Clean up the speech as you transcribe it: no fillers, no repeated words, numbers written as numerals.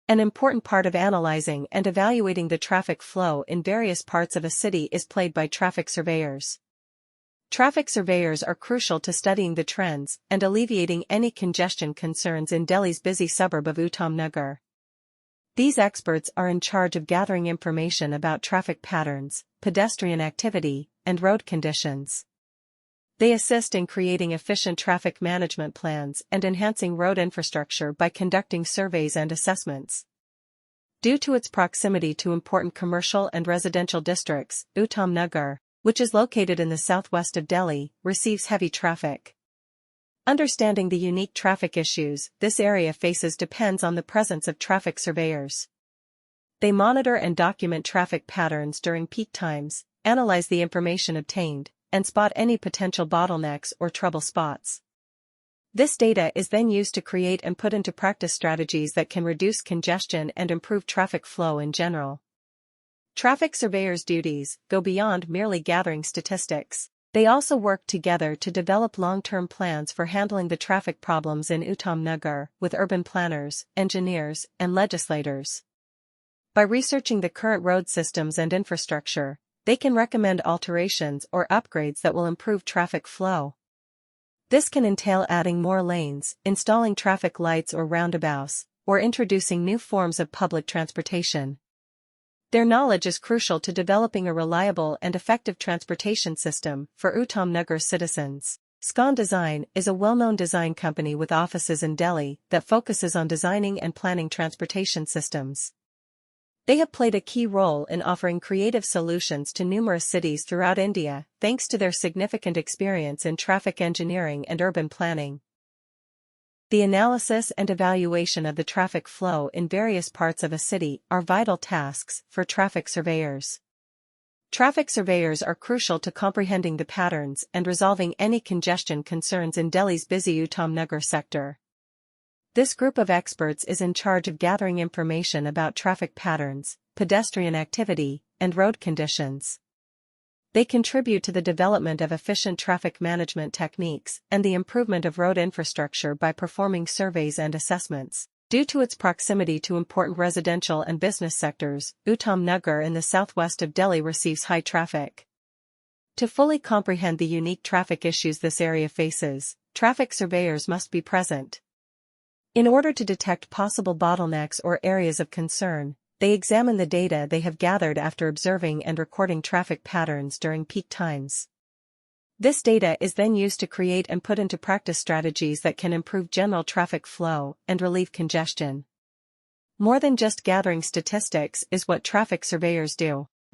An important part of analyzing and evaluating the traffic flow in various parts of a city is played by traffic surveyors. Traffic surveyors are crucial to studying the trends and alleviating any congestion concerns in Delhi's busy suburb of Uttam Nagar. These experts are in charge of gathering information about traffic patterns, pedestrian activity, and road conditions. They assist in creating efficient traffic management plans and enhancing road infrastructure by conducting surveys and assessments. Due to its proximity to important commercial and residential districts, Uttam Nagar, which is located in the southwest of Delhi, receives heavy traffic. Understanding the unique traffic issues this area faces depends on the presence of traffic surveyors. They monitor and document traffic patterns during peak times, analyze the information obtained, and spot any potential bottlenecks or trouble spots. This data is then used to create and put into practice strategies that can reduce congestion and improve traffic flow in general. Traffic surveyors' duties go beyond merely gathering statistics. They also work together to develop long-term plans for handling the traffic problems in Uttam Nagar with urban planners, engineers, and legislators. By researching the current road systems and infrastructure, they can recommend alterations or upgrades that will improve traffic flow. This can entail adding more lanes, installing traffic lights or roundabouts, or introducing new forms of public transportation. Their knowledge is crucial to developing a reliable and effective transportation system for Uttam Nagar citizens. SCON Design is a well-known design company with offices in Delhi that focuses on designing and planning transportation systems. They have played a key role in offering creative solutions to numerous cities throughout India, thanks to their significant experience in traffic engineering and urban planning. The analysis and evaluation of the traffic flow in various parts of a city are vital tasks for traffic surveyors. Traffic surveyors are crucial to comprehending the patterns and resolving any congestion concerns in Delhi's busy Uttam Nagar sector. This group of experts is in charge of gathering information about traffic patterns, pedestrian activity, and road conditions. They contribute to the development of efficient traffic management techniques and the improvement of road infrastructure by performing surveys and assessments. Due to its proximity to important residential and business sectors, Uttam Nagar in the southwest of Delhi receives high traffic. To fully comprehend the unique traffic issues this area faces, traffic surveyors must be present. In order to detect possible bottlenecks or areas of concern, they examine the data they have gathered after observing and recording traffic patterns during peak times. This data is then used to create and put into practice strategies that can improve general traffic flow and relieve congestion. More than just gathering statistics is what traffic surveyors do.